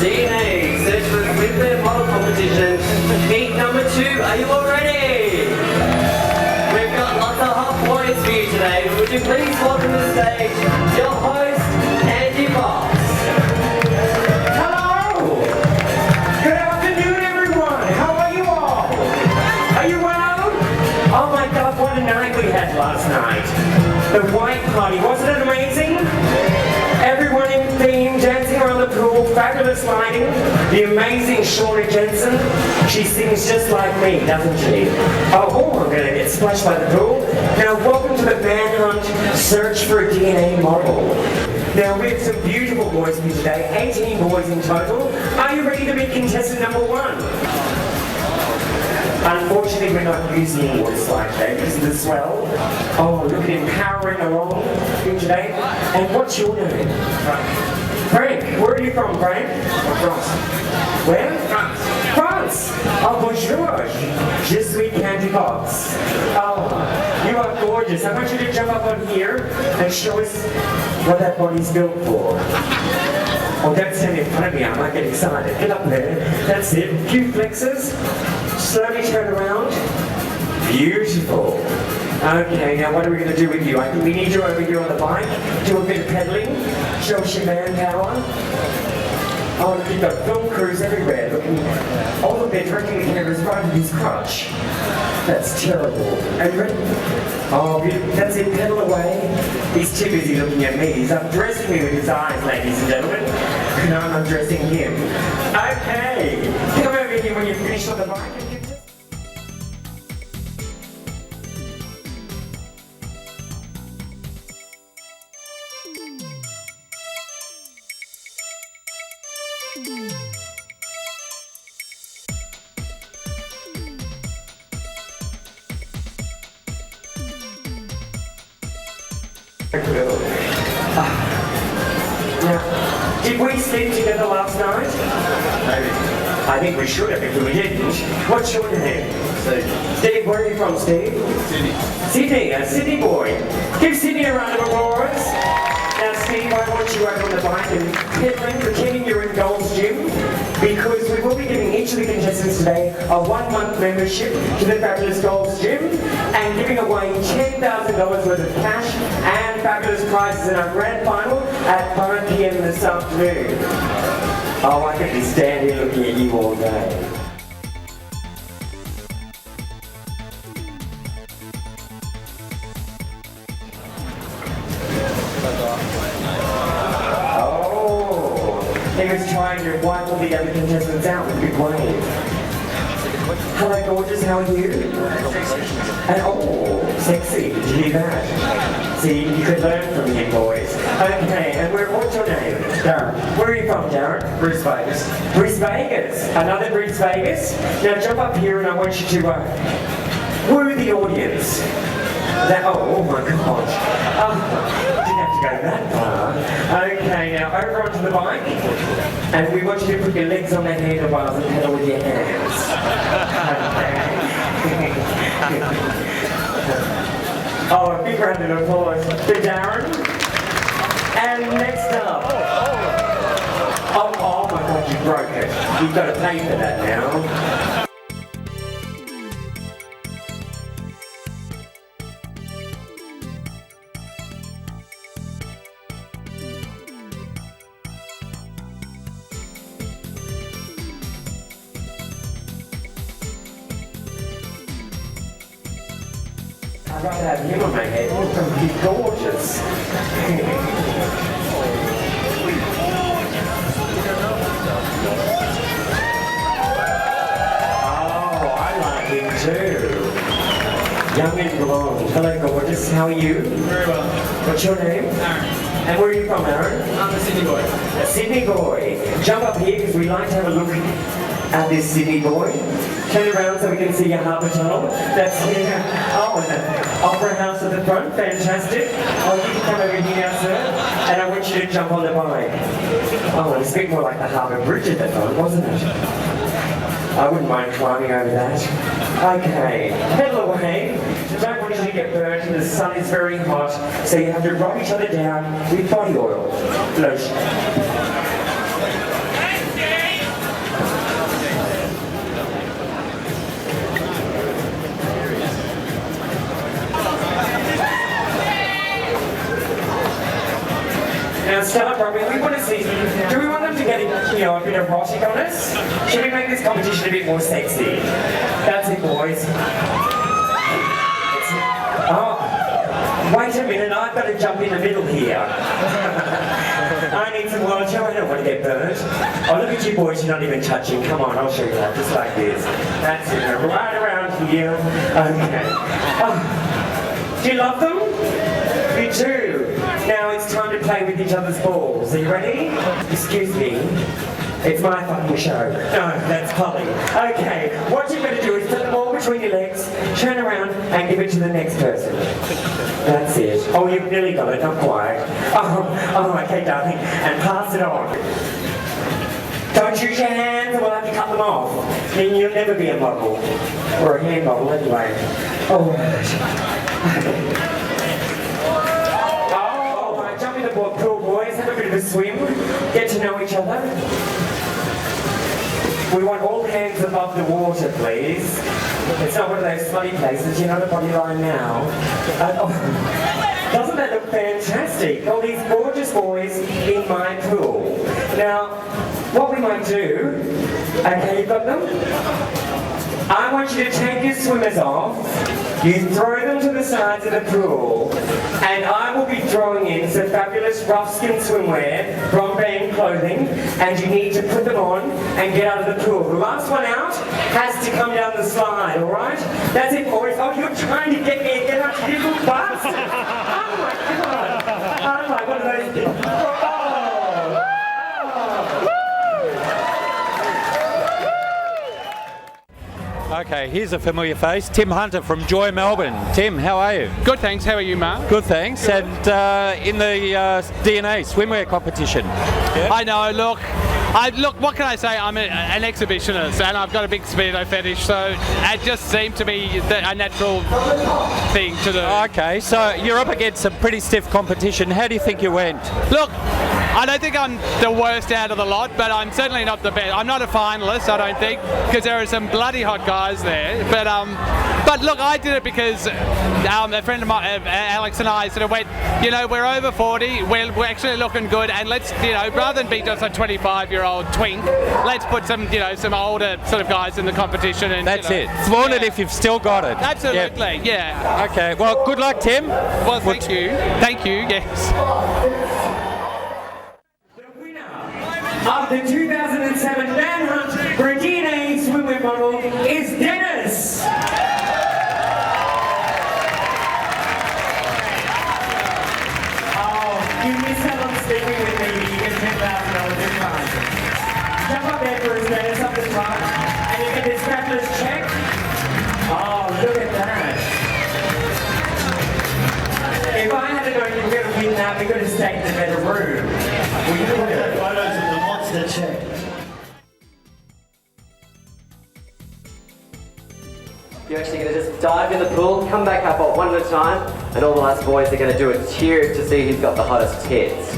DNA search for a flip model competition. Meet number 2, are you all ready? We've got lots of hot boys for you today. Would you please welcome to the stage your host, Andy Fox. Hello! Good afternoon, everyone. How are you all? Are you well? Oh my God, what a night we had last night. The white party, wasn't it amazing? Everyone in theme, dancing around the pool, fabulous lighting. The amazing Shauna Jensen. She sings just like me, doesn't she? Oh, I'm gonna get splashed by the pool. Now, welcome to the Manhunt Search for a DNA Model. Now, we have some beautiful boys here today, 18 boys in total. Are you ready to meet contestant number 1? Unfortunately, we're not using voice like that because of the swell. Oh, look at him powering along here today. And what's your name? Frank. Where are you from, Frank? France. Where? France. France. Oh, bonjour. Je suis Candy Fox. Oh, you are gorgeous. I want you to jump up on here and show us what that body's built for. Oh, don't stand in front of me. I might get excited. Get up there. That's it. A few flexes. Slowly turn around. Beautiful. Okay, now what are we going to do with you? I think we need you over here on the bike. Do a bit of pedaling. Show us your manpower. Oh, look, you've got film crews everywhere. Looking, oh, look, they're directing the cameras right at his crotch. That's terrible. Are you ready? Oh, beautiful. That's it. Pedal away. He's too busy looking at me. He's undressing me with his eyes, ladies and gentlemen. And I'm undressing him. Okay. Come over here when you're finished on the bike. Now, did we sleep together last night? Maybe. I think we should have if we didn't. What's your name? Steve. Steve, where are you from, Steve? Sydney. Sydney, a Sydney boy. Give Sydney a round of applause. Now, Steve, I want you over on the bike and pedaling, pretending you're in Gold's Gym, because we will be giving each of the contestants today a 1-month membership to the fabulous Gold's Gym and giving away $10,000 worth of cash and fabulous prizes in our grand final at 5 p.m. this afternoon. Oh, I could be standing here looking at you all day. He was trying to wipe all the other contestants out with a big wave. Hello, gorgeous, how are you? And oh, sexy, did you hear that? See, you could learn from him, boys. Okay, and what's your name? Darren. Where are you from, Darren? Bruce Vegas. Bruce Vegas. Another Bruce Vegas. Now jump up here and I want you to woo the audience. Oh my gosh. Didn't have to go that far. Okay, now over onto the bike. And we want you to put your legs on the handlebars and pedal with your hands. Oh, a big round of applause for Darren. And next up. Oh my God, you broke it. You've got to pay for that now. I'd rather have him on my head. He's gorgeous. Oh, I like him too. young and blonde. Hello, gorgeous. How are you? Very well. What's your name? Aaron. And where are you from, Aaron? I'm a Sydney boy. A Sydney boy. Jump up here because we like to have a look at this Sydney boy. Turn around so we can see your harbour tunnel. That's here. Oh, and the opera house at the front. Fantastic. Oh, you can come over here now, sir. And I want you to jump on the bike. Oh, it's a bit more like the harbour bridge at the front, wasn't it? I wouldn't mind climbing over that. Okay, pedal away. Don't want you to get burnt and the sun is very hot, so you have to rub each other down with body oil. Lotion. Now start rubbing. We want to see, do we want them to get a bit erotic on us? Should we make this competition a bit more sexy? That's it, boys. Oh, wait a minute, I've got to jump in the middle here. I need some water, I don't want to get burnt. Oh, look at you boys, you're not even touching. Come on, I'll show you that, just like this. That's it, right around here. Okay. Oh, do you love them? You do. Now it's time to play with each other's balls. Are you ready? Excuse me. It's my fucking show. No, that's Polly. Okay, what you're going to do is put the ball between your legs, turn around and give it to the next person. That's it. Oh, you've nearly got it, not quite. Oh, okay, darling. And pass it on. Don't use your hands or we'll have to cut them off. Then you'll never be a model. Or a hand model anyway. All right. Pool boys, have a bit of a swim, get to know each other. We want all hands above the water, please. It's not one of those slutty places, you're not a bodyline now. Doesn't that look fantastic? All these gorgeous boys in my pool. Now, what we might do, okay, you've got them? I want you to take your swimmers off, you throw them to the sides of the pool, and I will be throwing in some fabulous rough skin swimwear from Bang Clothing, and you need to put them on and get out of the pool. The last one out has to come down the slide, alright? That's it, boys. Oh, you're trying to get me, get out, you little bastard! Oh my god! Oh my, what are those things? Okay, here's a familiar face, Tim Hunter from Joy Melbourne. Tim, how are you? Good, thanks. How are you, Mark? Good, thanks. Good. And in the DNA swimwear competition. Yeah? I know, look, what can I say? I'm an exhibitionist and I've got a big speedo fetish, so it just seemed to be a natural thing to do. Okay, so you're up against some pretty stiff competition. How do you think you went? Look, I don't think I'm the worst out of the lot, but I'm certainly not the best. I'm not a finalist, I don't think, because there are some bloody hot guys there. But look, I did it because a friend of mine, Alex and I, sort of went, you know, we're over 40, we're actually looking good, and let's, you know, rather than be just a 25-year-old twink, let's put some, you know, some older sort of guys in the competition. And that's it. Flaunt it if you've still got it. Absolutely, yeah. Okay, well, good luck, Tim. Well, thank you. Thank you, yes. Of the 2007 Manhunt for a DNA swimwear model is Dennis. Oh, you missed out on speaking with me. You get $10,000 in prizes. Jump up there for us, Dennis, up the front, and you get this fabulous check. Oh, look at that. If I had known you were going to win that, we could have stayed in a better room. We could have. The check. You're actually going to just dive in the pool, come back up one at a time, and all the last boys are going to do a cheer to see who's got the hottest tits.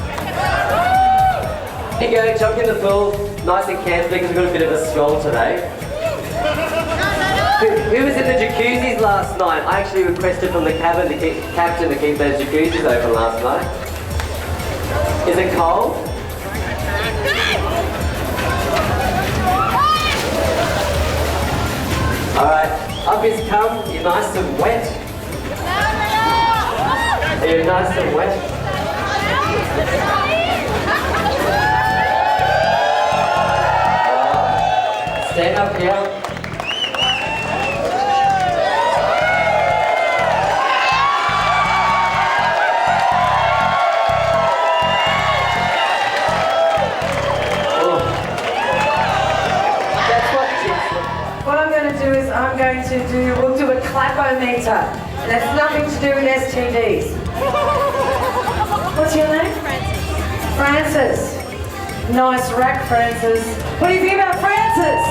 Here you go, jump in the pool, nice and campy because we've got a bit of a swell today. Who was in the jacuzzis last night? I actually requested from the captain to keep those jacuzzis open last night. Is it cold? Alright, up is come, you're nice and wet. You're nice and wet. Stand up here. what I'm going to do is we'll do a clapometer. And that's nothing to do with STDs. What's your name? Francis. Nice rack, Francis. What do you think about Francis?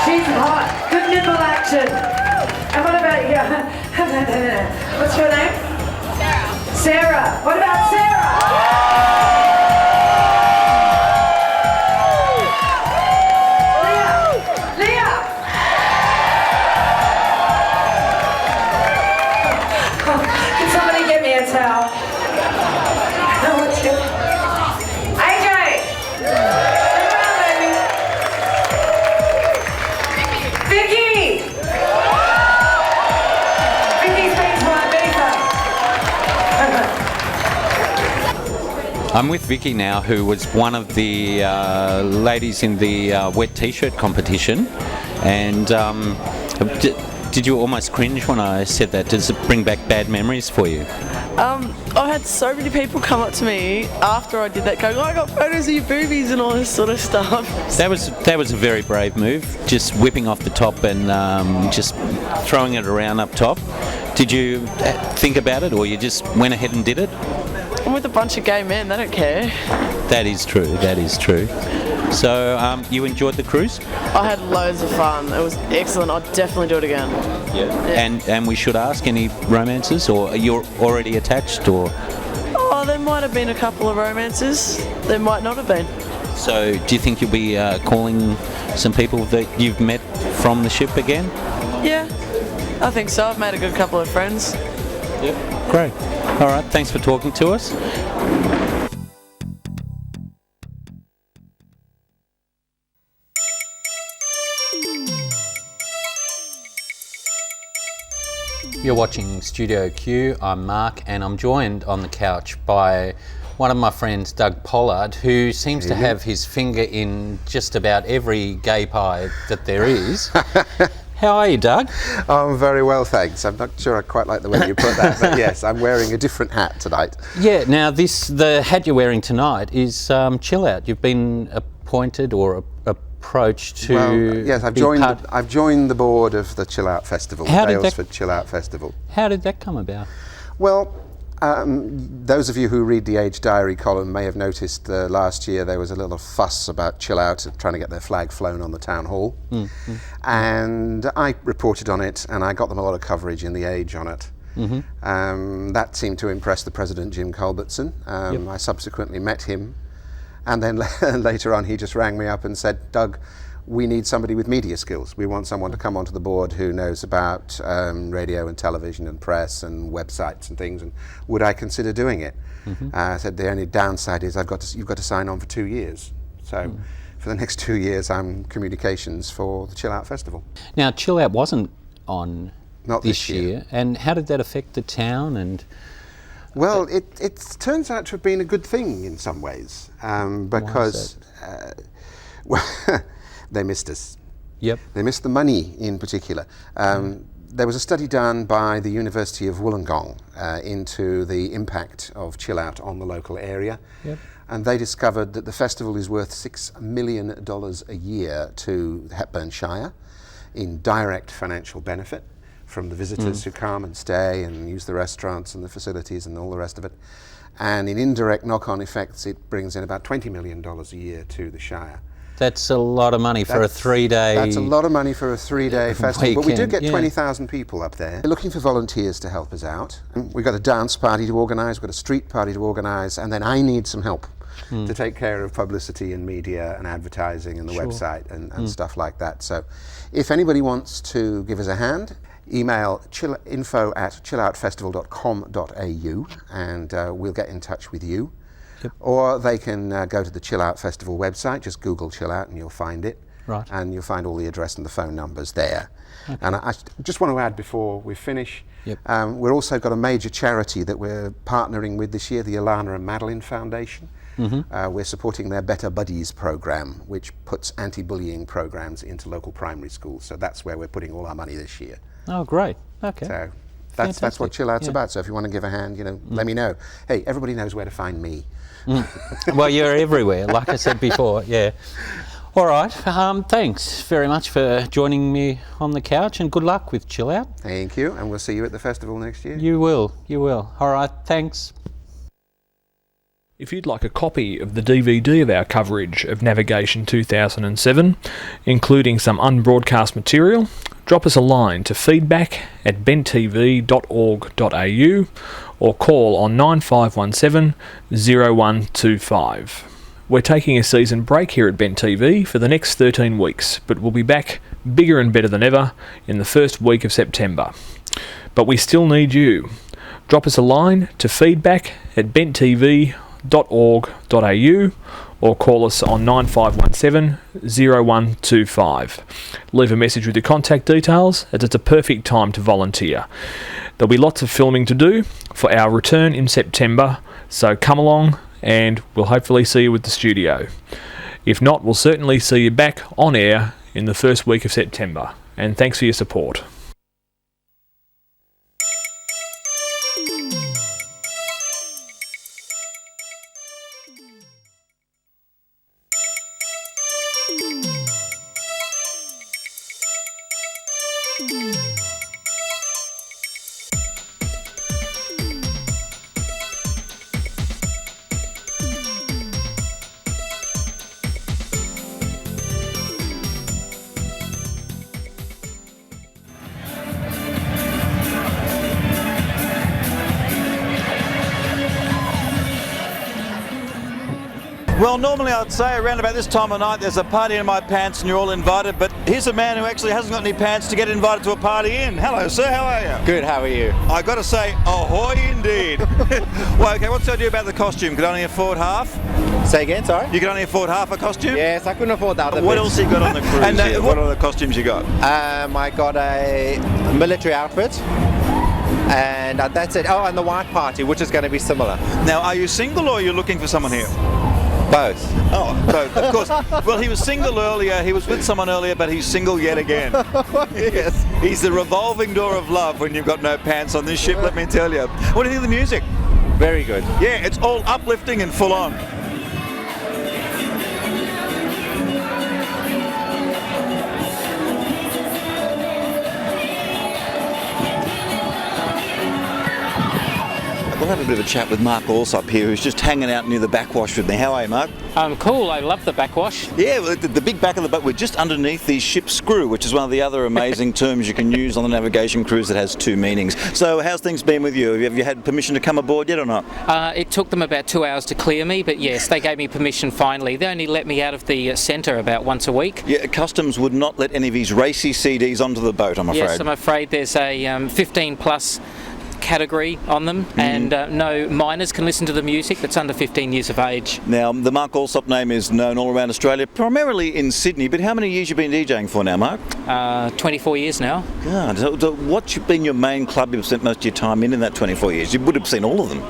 She's hot. Good nipple action. And what about you? What's your name? Sarah. Sarah. What about Sarah? Leah. Can somebody get me a towel? AJ! Turn around, baby. Vicky! Vicky's been to Ibiza. I'm with Vicky now, who was one of the ladies in the wet t-shirt competition, and did you almost cringe when I said that? Does it bring back bad memories for you? I had so many people come up to me after I did that going, oh, I got photos of your boobies and all this sort of stuff. That was a very brave move, just whipping off the top and just throwing it around up top. Did you think about it, or you just went ahead and did it? I'm with a bunch of gay men, they don't care. That is true, that is true. So you enjoyed the cruise? I had loads of fun. It was excellent. I'd definitely do it again. Yeah. And we should ask, any romances, or you're already attached, or? Oh, there might have been a couple of romances. There might not have been. So do you think you'll be calling some people that you've met from the ship again? Yeah, I think so. I've made a good couple of friends. Yep. Great. All right, thanks for talking to us. You're watching Studio Q. I'm Mark, and I'm joined on the couch by one of my friends, Doug Pollard, who seems to have his finger in just about every gay pie that there is. How are you, Doug? I'm very well, thanks. I'm not sure I quite like the way you put that, but yes, I'm wearing a different hat tonight. Yeah, now the hat you're wearing tonight is Chillout. You've been appointed or approached to... Well, yes, I've joined the board of the Chillout Festival, Daylesford Chillout Festival. How did that come about? Well, those of you who read the Age Diary column may have noticed last year there was a little fuss about Chillout trying to get their flag flown on the town hall. And I reported on it, and I got them a lot of coverage in the Age on it. That seemed to impress the president, Jim Culbertson. I subsequently met him, and then later on he just rang me up and said, Doug, we need somebody with media skills. We want someone to come onto the board who knows about radio and television and press and websites and things, and would I consider doing it? I said, the only downside is you've got to sign on for 2 years. So for the next 2 years I'm communications for the Chillout Festival. Now, Chillout wasn't on Not this year. And how did that affect the town? And well, it turns out to have been a good thing in some ways, because they missed us. Yep. They missed the money in particular. There was a study done by the University of Wollongong into the impact of Chillout on the local area. Yep. And they discovered that the festival is worth $6 million a year to Hepburn Shire in direct financial benefit from the visitors who come and stay and use the restaurants and the facilities and all the rest of it. And in indirect knock-on effects, it brings in about $20 million a year to the Shire. That's a lot of money for a 3-day... That's a lot of money for a 3-day festival, weekend, but we do get 20,000 people up there. We're looking for volunteers to help us out. We've got a dance party to organise, we've got a street party to organise, and then I need some help to take care of publicity and media and advertising and the website and stuff like that. So if anybody wants to give us a hand, email info@chilloutfestival.com.au and we'll get in touch with you. Yep. Or they can go to the Chillout Festival website, just Google Chillout and you'll find it. Right. And you'll find all the address and the phone numbers there. Okay. And I just want to add before we finish, we've also got a major charity that we're partnering with this year, the Alana and Madeline Foundation. We're supporting their Better Buddies program, which puts anti-bullying programs into local primary schools. So that's where we're putting all our money this year. Oh, great. Okay. So that's what Chillout's about. So if you want to give a hand, let me know. Hey, everybody knows where to find me. Well, you're everywhere, like I said before, yeah. All right. Thanks very much for joining me on the couch, and good luck with Chillout. Thank you, and we'll see you at the festival next year. You will. You will. All right. Thanks. If you'd like a copy of the DVD of our coverage of NaviGAYtion 2007, including some unbroadcast material, drop us a line to feedback@benttv.org.au or call on 9517 0125. We're taking a season break here at Bent TV for the next 13 weeks, but we'll be back bigger and better than ever in the first week of September. But we still need you. Drop us a line to feedback@benttv.org.au or call us on 9517 0125. Leave a message with your contact details, as it's a perfect time to volunteer. There'll be lots of filming to do for our return in September, so come along and we'll hopefully see you at the studio. If not, we'll certainly see you back on air in the first week of September. And thanks for your support. Well, normally I'd say around about this time of night there's a party in my pants and you're all invited, but here's a man who actually hasn't got any pants to get invited to a party in. Hello sir, how are you? Good, how are you? I got to say, ahoy indeed. Well, okay, what's the idea about the costume? Could only afford half? Say again, sorry? You can only afford half a costume? Yes, I couldn't afford that. What else you got on the cruise And, here? What other costumes you got? I got a military outfit. And that's it. Oh, and the white party, which is going to be similar. Now, are you single or are you looking for someone here? Both. Oh, both, of course. Well, he was single earlier, he was with someone earlier, but he's single yet again. Yes. He's the revolving door of love when you've got no pants on this ship, let me tell you. What do you think of the music? Very good. Yeah, it's all uplifting and full on. We'll have a bit of a chat with Mark Alsop here, who's just hanging out near the backwash with me. How are you, Mark? Cool, I love the backwash. Yeah, well, the big back of the boat, we're just underneath the ship's screw, which is one of the other amazing terms you can use on the navigation cruise that has two meanings. So how's things been with you? Have you had permission to come aboard yet or not? It took them about 2 hours to clear me, but yes, they gave me permission finally. They only let me out of the centre about once a week. Yeah, Customs would not let any of these racy CDs onto the boat, I'm afraid. Yes, I'm afraid there's a 15 plus category on them, and no minors can listen to the music that's under 15 years of age. Now, the Mark Alsop name is known all around Australia, primarily in Sydney, but how many years have you been DJing for now, Mark? 24 years now. God, so what's been your main club you've spent most of your time in that 24 years? You would have seen all of them.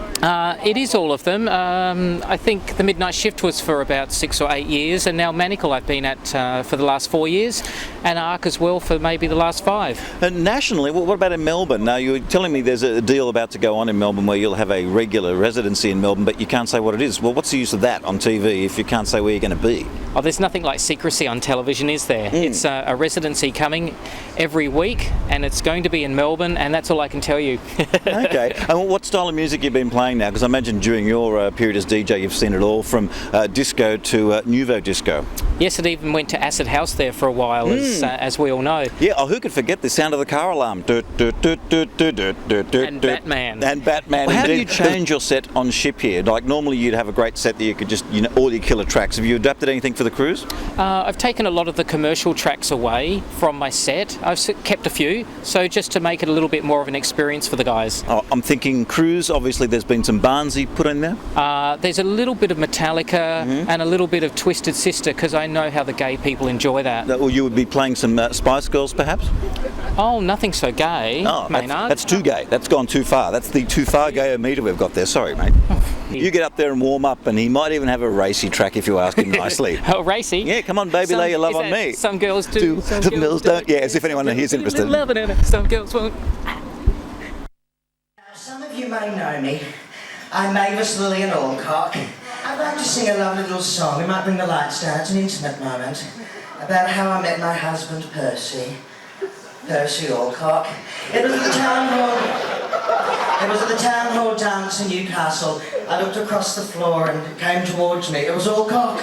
It is all of them. I think the Midnight Shift was for about 6 or 8 years, and now Manacle I've been at for the last 4 years, and Arc as well for maybe the last 5. And nationally, what about in Melbourne? Now, you were telling me there's a deal about to go on in Melbourne where you'll have a regular residency in Melbourne, but you can't say what it is. Well, what's the use of that on TV if you can't say where you're going to be? Oh, there's nothing like secrecy on television, is there? It's a residency coming every week, and it's going to be in Melbourne, and that's all I can tell you. Okay. And what style of music you've been playing now? Because I imagine during your period as DJ you've seen it all, from disco to nouveau disco. Yes, it even went to acid house there for a while, as we all know. Yeah, who could forget the sound of the car alarm? And Batman. And Batman. Well, how do you change your set on ship here? Like normally you'd have a great set that you could just, all your killer tracks. Have you adapted anything for the cruise? I've taken a lot of the commercial tracks away from my set. I've kept a few, so just to make it a little bit more of an experience for the guys. Oh, I'm thinking cruise, obviously there's been some Barnsey put in there? There's a little bit of Metallica and a little bit of Twisted Sister, because I know how the gay people enjoy that. Well, you would be playing some Spice Girls perhaps? Oh, nothing so gay, Maynard. That's too gay. That's gone too far. That's the too far gayer meter we've got there. Sorry, mate. You get up there and warm up, and he might even have a racy track if you ask him nicely. Oh, racy? Yeah, come on, baby, lay your love on me. Some girls do. Some girls don't. Yeah, as if anyone here's interested. Loving it. Some girls won't. Some of you may know me. I'm Mavis Lillian Alcock. I'm I'd like to sing a lovely little song. We might bring the lights down. It's an intimate moment about how I met my husband, Percy Alcock. It was at the town hall. It was at the town hall dance in Newcastle. I looked across the floor and it came towards me. It was Alcock.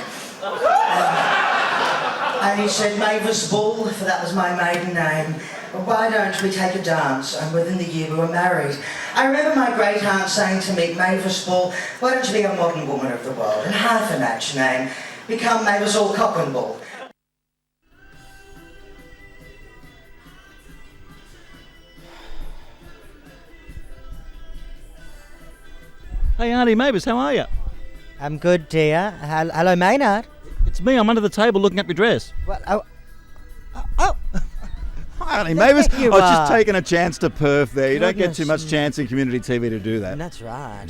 And he said Mavis Bull, for that was my maiden name. Well, why don't we take a dance? And within the year we were married. I remember my great aunt saying to me, Mavis Bull, why don't you be a modern woman of the world and half a match name? Become Mavis Alcock and Bull. Hey Auntie Mavis, how are you? I'm good, dear. Hello, Maynard. It's me, I'm under the table looking up your dress. Well, Hi Auntie Mavis, I was are. just taking a chance to perf there. You don't get Goodness too much chance in community TV to do that. That's right.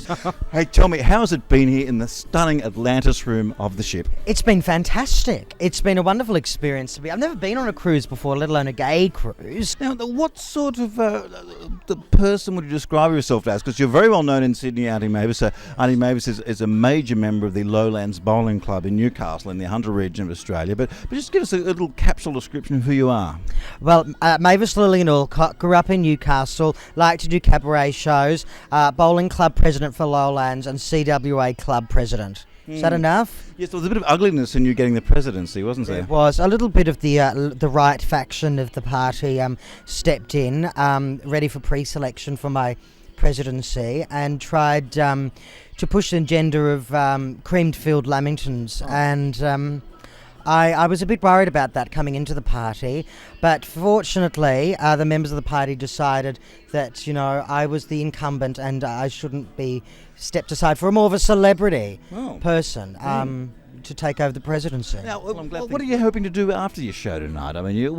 Hey, tell me, how's it been here in the stunning Atlantis room of the ship? It's been fantastic. It's been a wonderful experience to be. I've never been on a cruise before, let alone a gay cruise. Now, what sort of the person would you describe yourself as? Because you're very well known in Sydney, Auntie Mavis. Auntie Mavis is a major member of the Lowlands Bowling Club in Newcastle in the Hunter region of Australia. But just give us a little capsule description of who you are. Well, Mavis Lillian Alcock, grew up in Newcastle, liked to do cabaret shows, bowling club president for Lowlands and CWA club president. Is that enough? Yes, there was a bit of ugliness in you getting the presidency, wasn't there? There was. A little bit of the right faction of the party stepped in, ready for pre-selection for my presidency, and tried to push the agenda of cream-filled lamingtons. And I was a bit worried about that coming into the party, but fortunately the members of the party decided that, you know, I was the incumbent and I shouldn't be stepped aside for more of a celebrity person to take over the presidency. Now, what are you hoping to do after your show tonight? I mean,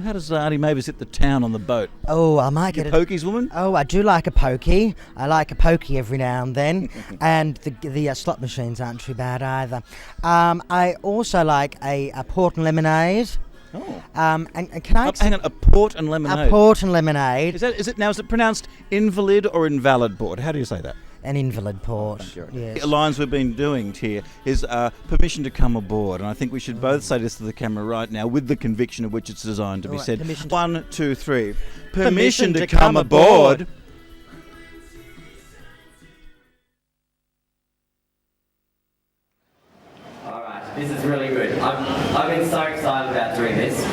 how does Auntie Mavis hit the town on the boat? Oh, I might get a pokies woman? Oh, I do like a pokey. I like a pokey every now and then, and the slot machines aren't too bad either. I also like a port and lemonade. Oh. And can I hang on, a port and lemonade? A port and lemonade. Is it pronounced invalid or invalid port? How do you say that? An invalid port. Yes. The lines we've been doing here is permission to come aboard, and I think we should both say this to the camera right now with the conviction of which it's designed to be said. 1, 2, 3. Permission to come aboard. Alright, this is really good. I've been so excited about doing this.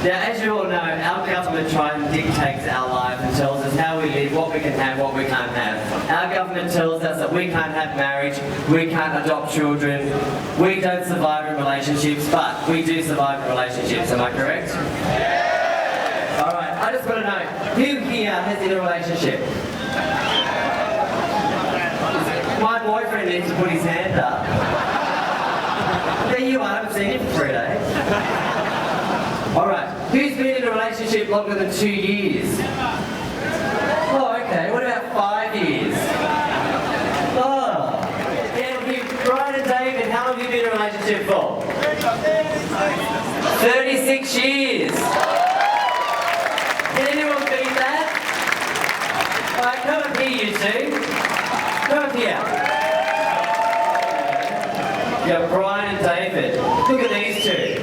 Now, as you all know, our government tries and dictates our lives and tells us how we live, what we can have, what we can't have. Our government tells us that we can't have marriage, we can't adopt children, we don't survive in relationships, but we do survive in relationships, am I correct? Yeah. Alright, I just want to know, who here has in a relationship? My boyfriend needs to put his hand up. There you are, I haven't seen him for 3 days. Alright, who's been in a relationship longer than 2 years? Oh, okay, what about 5 years? Oh, yeah, Brian and David, how long have you been in a relationship for? 36 years. Can anyone beat that? Alright, come up here, you two. Come up here. Yeah, Brian and David. Look at these two.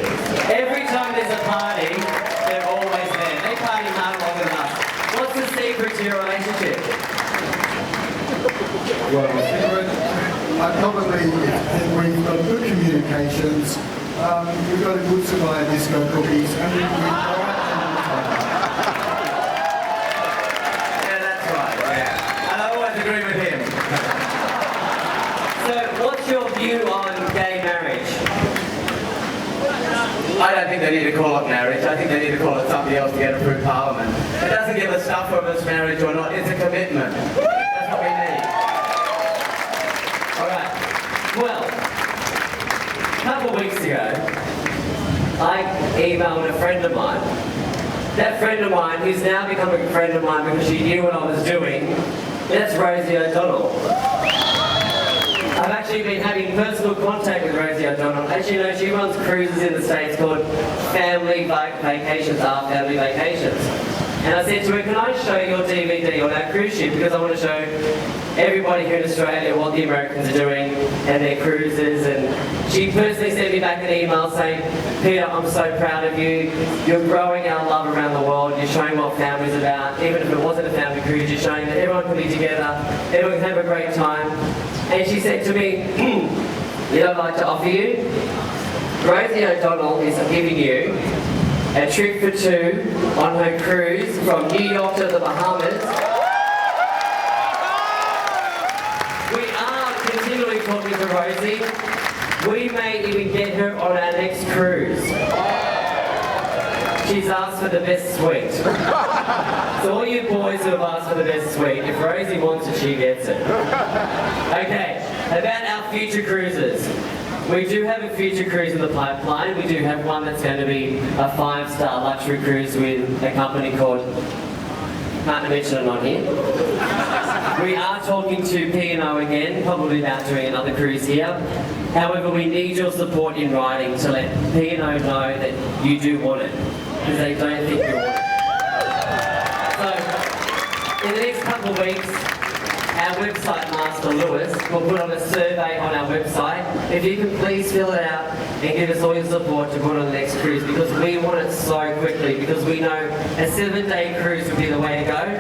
Every time there's a party, they're always there. They party hard longer than us. What's the secret to your relationship? Well, we've got good communications, we've got a good supply of disco cookies, and we Yeah, that's right, yeah. And I always agree with him. So, what's your view on gay marriage? I don't think they need to call it marriage. I think they need to call it something else to get it through Parliament. It doesn't give a stuff whether it's marriage or not. It's a commitment. That's what we need. All right. Well, a couple of weeks ago, I emailed a friend of mine. That friend of mine, who's now become a friend of mine because she knew what I was doing, that's Rosie O'Donnell. I've actually been having personal contact with Rosie O'Donnell. As you know, she runs cruises in the States called Family Vacations, Our Family Vacations. And I said to her, can I show your DVD on our cruise ship? Because I want to show everybody here in Australia what the Americans are doing and their cruises. And she personally sent me back an email saying, Peter, I'm so proud of you. You're growing our love around the world. You're showing what family's about. Even if it wasn't a family cruise, you're showing that everyone can be together, everyone can have a great time. And she said to me, you know what I'd like to offer you? Rosie O'Donnell is giving you a trip for two on her cruise from New York to the Bahamas. We are continually talking to Rosie. We may even get her on our next cruise. She's asked for the best suite. So all you boys who have asked for the best suite, if Rosie wants it, she gets it. Okay, about our future cruises. We do have a future cruise in the pipeline. We do have one that's going to be a 5-star luxury cruise with a company called, can't mention it on here. We are talking to P&O again, probably about doing another cruise here. However, we need your support in writing to let P&O know that you do want it, because they don't think you want it. So, in the next couple of weeks, our website master, Lewis, will put on a survey on our website. If you can please fill it out and give us all your support to put on the next cruise, because we want it so quickly, because we know a 7-day cruise would be the way to go.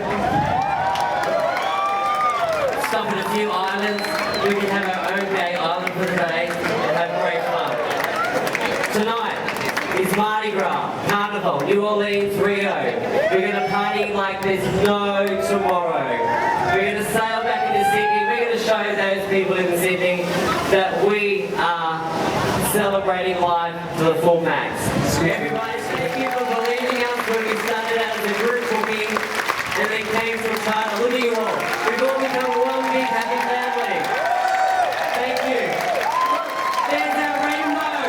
Stop at a few islands, we can have our own gay island for the day and have great fun. Tonight is Mardi Gras, Carnival, New Orleans, Rio. We're going to party like there's no tomorrow. We're going to sail back into Sydney. We're going to show those people in Sydney that we are celebrating life to the full max. Everybody, thank you for believing us when we started out as a group booking and then came to a charter. Look at you all. We've all become one big happy family. Thank you. There's our rainbow.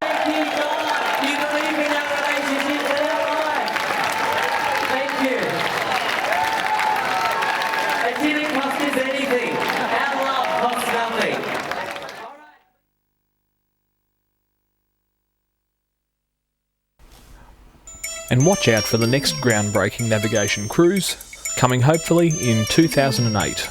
Thank you, God. You believe in our relationship and our life. Thank you. It didn't cost us anything. Our love costs nothing. And watch out for the next groundbreaking navigation cruise, coming hopefully in 2008.